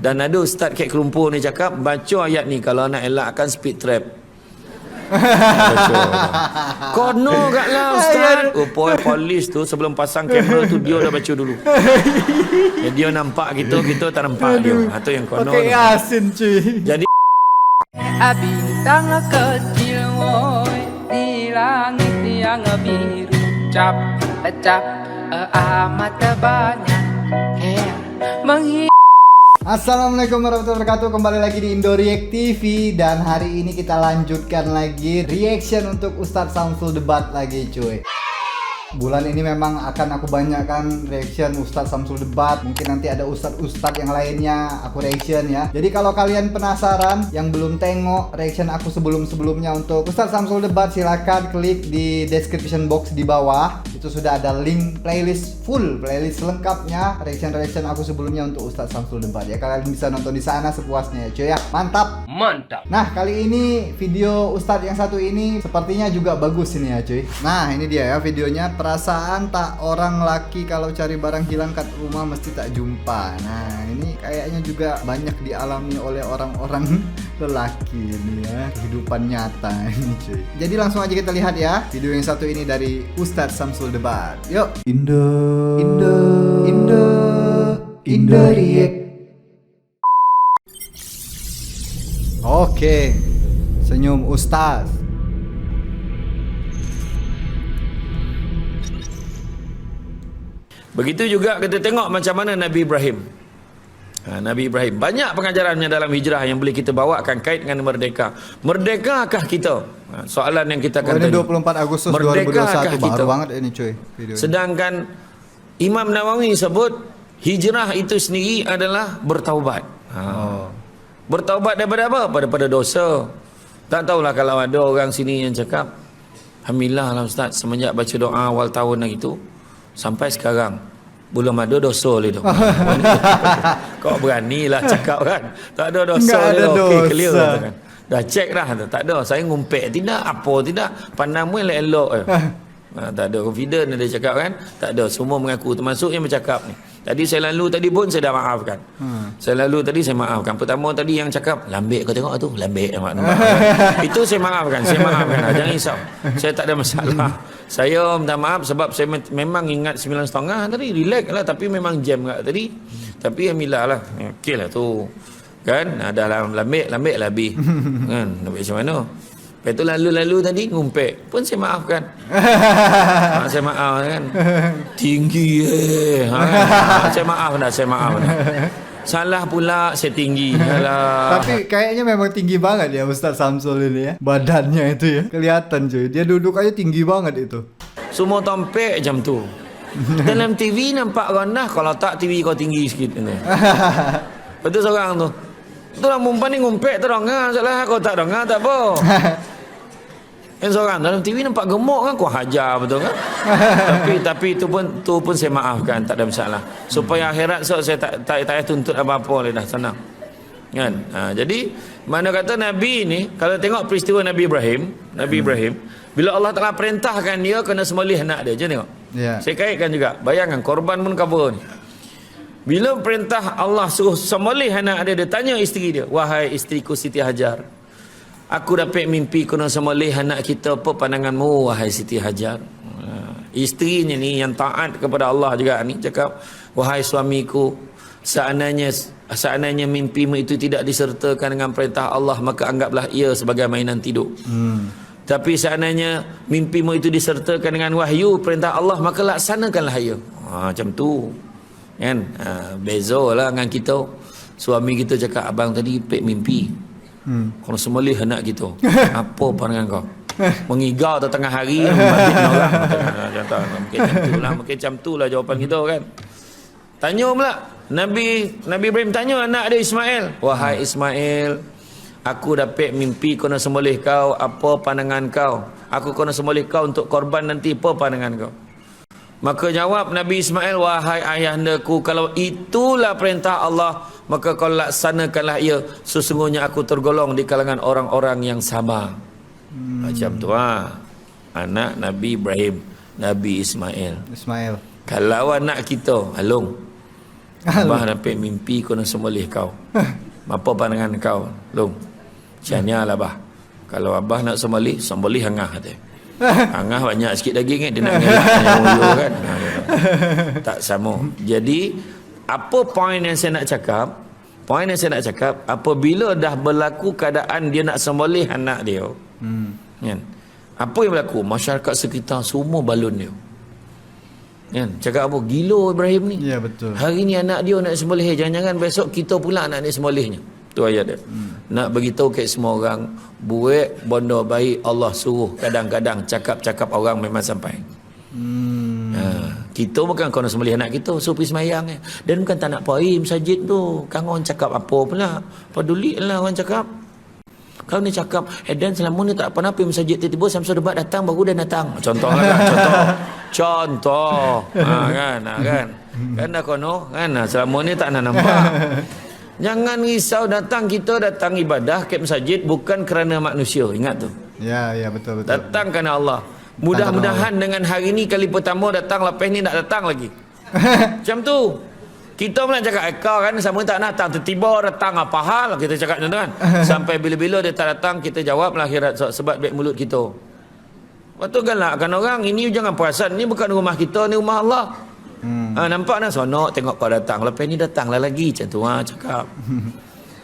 Dan ada ustaz kat Kelumpur ni cakap, baca ayat ni kalau nak elakkan speed trap. Kono kat lah ustaz. Rupanya polis tu sebelum pasang kamera tu dia dah baca dulu. Dia nampak kita tak nampak dia. Itu yang kono. Pakai Yasin cuy. Jadi bintang kecil woi di langit yang biru cap amat banyak yang Assalamualaikum warahmatullahi wabarakatuh. Kembali lagi di Indo React TV. Dan hari ini kita lanjutkan lagi reaction untuk Ustadz Samsul Debat lagi cuy. Bulan ini memang akan aku banyakkan reaction Ustadz Samsul Debat. Mungkin nanti ada ustadz-ustadz yang lainnya aku reaction ya. Jadi kalau kalian penasaran yang belum tengok reaction aku sebelum-sebelumnya untuk Ustadz Samsul Debat, silakan klik di description box di bawah. Itu sudah ada link playlist full, playlist lengkapnya reaction-reaction aku sebelumnya untuk Ustadz Samsul Debat ya. Kalian bisa nonton di sana sepuasnya ya cuy ya. Mantap. mantap. Nah, kali ini video Ustadz yang satu ini sepertinya juga bagus ini ya cuy. Nah, ini dia ya videonya. Perasaan tak orang laki kalau cari barang hilang kat rumah mesti tak jumpa. Nah, ini kayaknya juga banyak dialami oleh orang-orang lelaki ini ya. Kehidupan nyata ini cuy. Jadi langsung aja kita lihat ya video yang satu ini dari Ustadz Samsul Debat. Yuk. Indo React. Oke. Senyum Ustaz. begitu juga kita tengok macam mana Nabi Ibrahim. Nabi Ibrahim banyak pengajarannya dalam hijrah yang boleh kita bawakan kait dengan merdeka. Merdekakah kita? Soalan yang kita akan ini tanya. 24 Agustus 2021 baru banget ini cuy video. Sedangkan Imam Nawawi sebut hijrah itu sendiri adalah bertaubat. Bertaubat daripada apa? Daripada dosa. Tak tahulah kalau ada orang sini yang cakap, alhamdulillah lah Ustaz, semenjak baca doa awal tahun lagi tu sampai sekarang belum ada dosa oleh dok. Kau beranilah cakap kan? Tak ada dosa oleh dok. Okey, clear kan? Dah check dah. Tak ada. Saya ngumpet tidak, apa tidak. Pandang pun elok-elok. Tak ada confident dia cakap kan? Tak ada. Semua mengaku, termasuk yang bercakap ni. Tadi saya lalu tadi pun saya dah maafkan. Saya lalu tadi saya maafkan. Pertama tadi yang cakap lambik, kau tengok tu lambik nampak kan? Itu saya maafkan. Jangan risau. Saya tak ada masalah. Saya minta maaf sebab saya memang ingat 9.30 tadi, relax lah, tapi memang jam kat tadi. Tapi alhamdulillah lah. Okey lah tu. Kan? Dah lambik lah habis. Kan? Lambik macam mana? Lepas tu lalu tadi ngumpet pun saya maafkan. Saya maaf kan. Tinggi saya maaf dah. Salah pula saya tinggi. Tapi kayaknya memang tinggi banget ya Ustadz Samsul ini ya. Badannya itu ya. Kelihatan cuy. Dia duduk aja tinggi banget itu. Semua tompek jam tu. Dalam TV nampak rendah, kalau tak TV kau tinggi sikit. Betul seorang tu. Tu lah perempuan ni ngumpet terang salah, kau tak dengar tak apa. Yang seorang dalam TV nampak gemuk kan, kau hajar betul kan? tapi tu pun saya maafkan, tak ada masalah. Supaya akhirat saya tak payah tuntut apa-apa dah, senang. Kan? Jadi mana kata Nabi ni, kalau tengok peristiwa Nabi Ibrahim, bila Allah Taala perintahkan dia kena sembelih anak dia, je tengok. Saya kaitkan juga. Bayangkan korban pun cover ni. Bila perintah Allah suruh sembelih anak dia tanya isteri dia, wahai isteriku Siti Hajar, aku dapat mimpi kena sembelih anak kita, apa pandanganmu wahai Siti Hajar? Isterinya ni yang taat kepada Allah juga ni cakap, wahai suamiku, seandainya mimpimu itu tidak disertakan dengan perintah Allah, maka anggaplah ia sebagai mainan tidur. Tapi seandainya mimpimu itu disertakan dengan wahyu perintah Allah, maka laksanakanlah ia. Macam tu. Kan? Beza lah dengan kita. Suami kita cakap, abang tadi pek mimpi kalau sembelih anak kita. Apa pandangan kau? Mengigau atau tengah hari mungkin macam tu lah jawapan kita kan. Tanya pula Nabi Ibrahim tanya anak dia Ismail, wahai Ismail, aku dapat mimpi kena sembelih kau, apa pandangan kau? Aku kena sembelih kau untuk korban nanti, apa pandangan kau? Maka jawab Nabi Ismail, wahai ayahandaku, kalau itulah perintah Allah, maka kau laksanakanlah ia. Sesungguhnya aku tergolong di kalangan orang-orang yang sabar. Macam tu anak Nabi Ibrahim, Nabi Ismail. Kalau anak kita, Alung, Abah dapat mimpi kena sembelih kau. Apa pandangan kau, Long? Cianya lah bah. Kalau abah nak sembelih hangah kata. Hangah banyak sikit daging dia nak ngelak kan. Tak sama. Jadi apa poin yang saya nak cakap? Poin yang saya nak cakap, apabila dah berlaku keadaan dia nak sembelih anak dia, kan? Apa yang berlaku? Masyarakat sekitar semua balun dia. Kan? Cakap apa? Gila Ibrahim ni. Ya, betul. Hari ni anak dia nak sembelih. Jangan-jangan besok kita pula nak sembelihnya. Tu ayat dia. Nak beritahu ke semua orang, buat benda baik Allah suruh. Kadang-kadang cakap-cakap orang memang sampai. Kita bukan kena sembelih anak kita, suruh pergi semayang. Dan bukan tak nak pergi masjid tu. Kan orang cakap apa pula. Peduli lah orang cakap. Kalau ni cakap, dan selama ni tak pernah pergi masjid, tiba-tiba Samsul Debat datang, baru dia datang. Contoh lah kan, contoh. Kan. Kan dah kono, kan selama ni tak nak nampak. Jangan risau, kita datang ibadah ke masjid bukan kerana manusia. Ingat tu. Ya, betul. Datang kerana Allah. Mudah-mudahan dengan hari ni kali pertama datang, lepas ni tak datang lagi. Macam tu. Kita pula cakap, kau kan sama tak datang, tiba-tiba datang apa hal, kita cakap macam tu kan. Sampai bila-bila dia tak datang, kita jawab lah akhirat sebab baik mulut kita. Lepas tu galakkan orang, ini jangan perasan, ni bukan rumah kita, ni rumah Allah. Nampak dah sonok tengok kau datang, lepas ni datanglah lagi, macam tu cakap.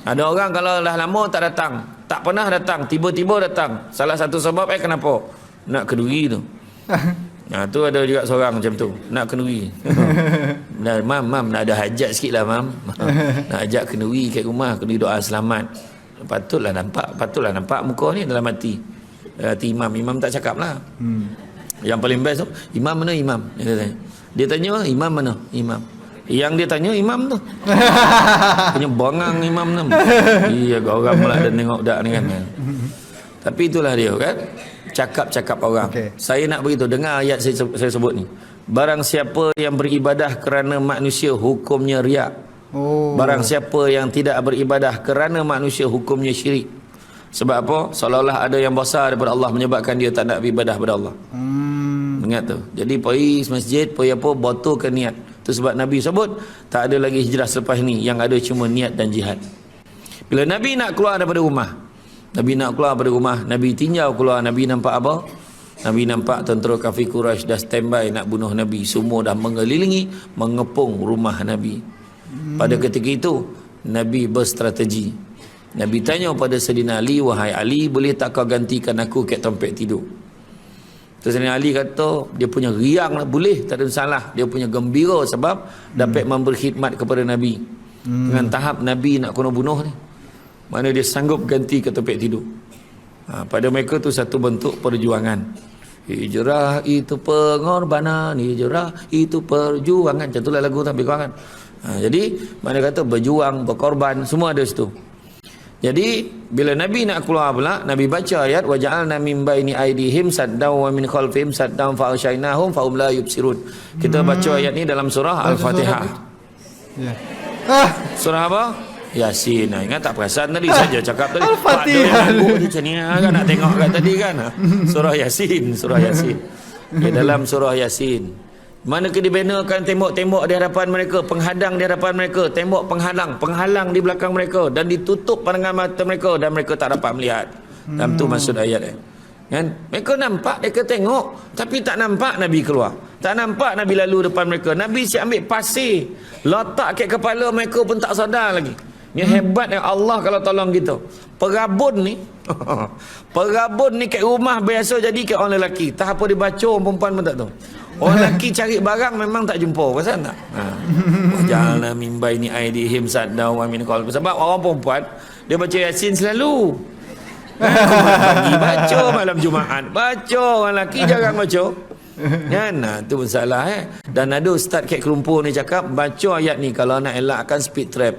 Ada orang kalau dah lama tak datang, tak pernah datang, tiba-tiba datang. Salah satu sebab kenapa? Nak keduri tu. Tu ada juga seorang macam tu, nak kenduri. Mam nak ada hajat sikit lah mam. Nak ajak kenduri kat rumah, kenduri doa selamat. Patutlah nampak muka ni dalam hati imam tak cakap lah. Yang paling best tu, imam mana imam? Dia tanya imam mana? Imam. Yang dia tanya imam tu. Punya bangang imam tu. Iya, orang pula ada tengok dak ni kan. Tapi itulah dia kan. Cakap-cakap orang. Saya nak beritahu, dengar ayat saya sebut ni. Barang siapa yang beribadah kerana manusia, hukumnya riak. Barang siapa yang tidak beribadah kerana manusia, hukumnya syirik. Sebab apa? Seolah-olah ada yang besar daripada Allah menyebabkan dia tak nak beribadah kepada Allah. Ingat tu. Jadi pergi masjid, pergi apa, botolkan niat. Itu sebab Nabi sebut tak ada lagi hijrah selepas ni, yang ada cuma niat dan jihad. Bila Nabi nak keluar daripada rumah, Nabi tinjau keluar, Nabi nampak apa? Nabi nampak tentera kafir Quraisy dah standby nak bunuh Nabi. Semua dah mengelilingi, mengepung rumah Nabi. Pada ketika itu, Nabi berstrategi. Nabi tanya pada Sayyidina Ali, wahai Ali, boleh tak kau gantikan aku kat tempat tidur? Terus Sayyidina Ali kata, dia punya riang lah, boleh, tak ada masalah. Dia punya gembira sebab dapat memberi khidmat kepada Nabi. Dengan tahap Nabi nak kena bunuh ni. Mana dia sanggup ganti ke tempat tidur. Pada mereka tu satu bentuk perjuangan. Hijrah itu pengorbanan, hijrah itu perjuangan. Macam itulah lagu tu lebih kurang kan. Jadi mana kata berjuang, berkorban, semua ada situ. Jadi bila Nabi nak keluar pula, Nabi baca ayat waja'alna min baini aidihim saddan wa min khalfihim saddan fa aghshaynahum fa hum la yubsirun. Kita baca ayat ni dalam surah Al-Fatihah. Surah apa? Yasin. Ingat tak perasan tadi saja cakap tadi. Al-Fatihah. Macam ni kan nak tengok kat tadi kan. Surah Yasin. Dalam surah Yasin. Mana ke dibenakan tembok-tembok di hadapan mereka, penghadang di hadapan mereka, tembok penghalang di belakang mereka, dan ditutup pandangan mata mereka dan mereka tak dapat melihat. Dalam tu maksud ayat kan? Mereka nampak, mereka tengok, tapi tak nampak Nabi keluar. Tak nampak Nabi lalu depan mereka. Nabi siap ambil pasir, letak kat kepala mereka pun tak sadar lagi. Yang hebat yang Allah kalau tolong kita. Perabun ni kat rumah biasa jadi kat orang lelaki. Tak apa dia baca, orang perempuan pun tak tahu. Orang lelaki cari barang memang tak jumpa. Perasan tak? Wajalna min baini aidihim saddan wa min khalfihim. Sebab orang perempuan dia baca Yasin selalu. Pagi baca, malam Jumaat baca, orang lelaki jarang baca. Kan? Tu masalah Dan ada ustaz kat Kelumpur ni cakap, baca ayat ni kalau nak elakkan speed trap.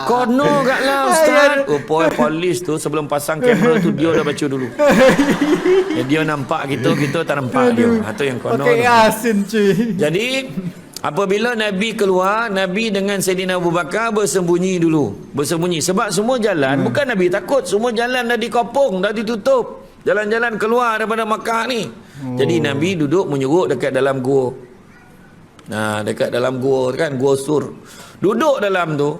Kono kat lah ustaz. Polis tu sebelum pasang kamera tu dia dah baca dulu. Dia nampak kita tak nampak dia. Itu yang kono. Yasin cuy. Jadi apabila Nabi keluar, Nabi dengan Sayyidina Abu Bakar bersembunyi dulu. Sebab semua jalan, bukan Nabi takut, semua jalan dah dikopong, dah ditutup. Jalan-jalan keluar daripada Makkah ni. Jadi Nabi duduk menyuruk dekat dalam gua. Dekat dalam gua kan, gua Sur. Duduk dalam tu,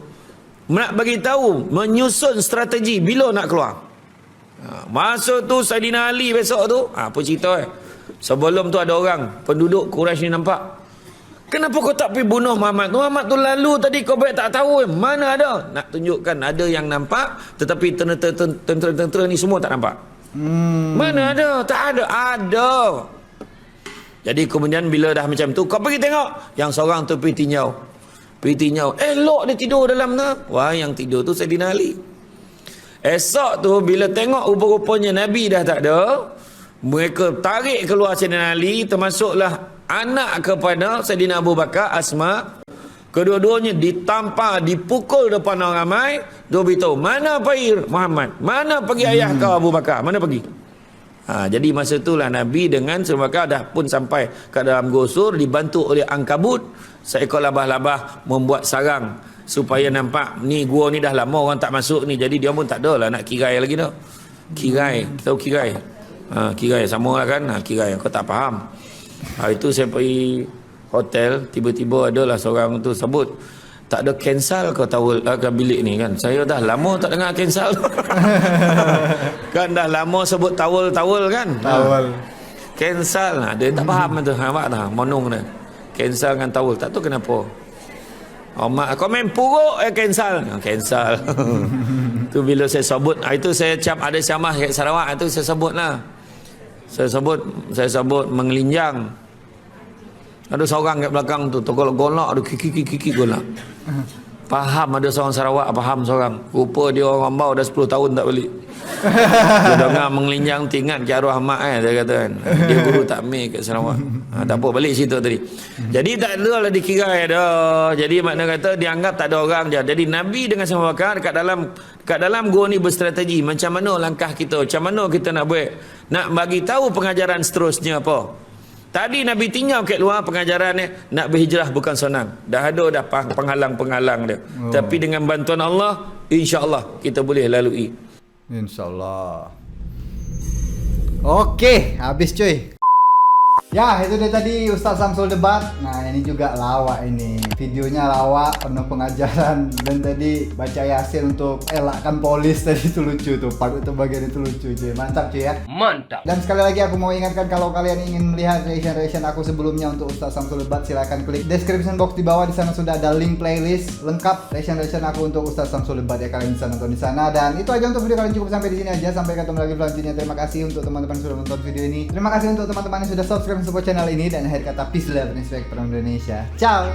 nak bagi tahu, menyusun strategi bila nak keluar. Masa tu Saidina Ali besok tu, apa cerita sebelum tu ada orang penduduk Quraisy ni nampak, kenapa kau tak pergi bunuh Muhammad? Muhammad tu lalu tadi, kau baik tak tahu. Mana ada? Nak tunjukkan ada yang nampak, tetapi tentera-tentera ni semua tak nampak. Mana ada? Tak ada. Ada. Jadi kemudian bila dah macam tu, kau pergi tengok. Yang seorang tu pergi tinjau. Elok dia tidur dalam tu. Wah, yang tidur tu Saidina Ali. Esok tu bila tengok rupa-rupanya Nabi dah tak ada, mereka tarik keluar Saidina Ali, termasuklah anak kepada Saidina Abu Bakar, Asma. Kedua-duanya ditampar, dipukul depan orang ramai. Dia beritahu, mana pergi Muhammad? Mana pergi ayah kau Abu Bakar? Mana pergi? Jadi masa itulah Nabi dengan Abu Bakar dah pun sampai ke dalam gosur, dibantu oleh Ankabut, seekor labah-labah membuat sarang supaya nampak ni gua ni dah lama orang tak masuk ni. Jadi dia pun tak ada lah nak kirai lagi dah. Kirai, tahu kirai? Kirai sama lah kan? Kirai, kau tak faham. Itu saya pergi hotel, tiba-tiba adalah seorang tu sebut, tak ada cancel kau towel ke bilik ni kan. Saya dah lama tak dengar cancel. Kan dah lama sebut towel kan. Towel. Cancel. Dia tak faham tu. Nampak tak? Monong dia. Cancel dengan towel. Tak tahu kenapa. Kau main puruk cancel. Cancel. Tu bila saya sebut, itu saya ada ceramah kat Sarawak, itu saya sebut lah. Saya sebut mengelinjang. Ada seorang kat belakang tu tergolak-golak, ada kiki golak. Faham, ada seorang Sarawak faham seorang. Rupa dia orang Rambau dah 10 tahun tak balik. Dia dengar mengelinjang tingat ke arwah mak dia kata kan. Dia guru takmir kat Sarawak. Tak apa, balik cerita tadi. Jadi tak ada lah dikira ada. Jadi makna kata dianggap tak ada orang je. Jadi Nabi dengan Abu Bakar kat dalam gua ni berstrategi macam mana langkah kita, macam mana kita nak buat, nak bagi tahu pengajaran seterusnya apa. Tadi Nabi tinggal kat luar pengajaran ni, nak berhijrah bukan senang. Dah ada penghalang-penghalang dia. Tapi dengan bantuan Allah, insya-Allah kita boleh lalui. InsyaAllah. Oke, habis cuy. Ya, itu dia tadi Ustaz Samsul debat. Nah, ini juga lawak ini. Videonya lawak, penuh pengajaran. Dan tadi baca Yasin untuk elakkan polis tadi itu lucu tuh. Itu bagian itu lucu cuy. Mantap cuy ya. Mantap. Dan sekali lagi aku mau ingatkan, kalau kalian ingin melihat reaction aku sebelumnya untuk Ustaz Samsul debat, silahkan klik description box di bawah. Di sana sudah ada link playlist lengkap reaction aku untuk Ustaz Samsul debat ya. Kalian bisa nonton di sana. Dan itu aja untuk video kali ini, cukup sampai di sini aja. Sampai ketemu lagi selanjutnya. Terima kasih untuk teman-teman yang sudah nonton video ini. Terima kasih untuk teman-teman yang sudah subscribe support channel ini, dan akhir kata peace, love, and respect from Indonesia. Ciao.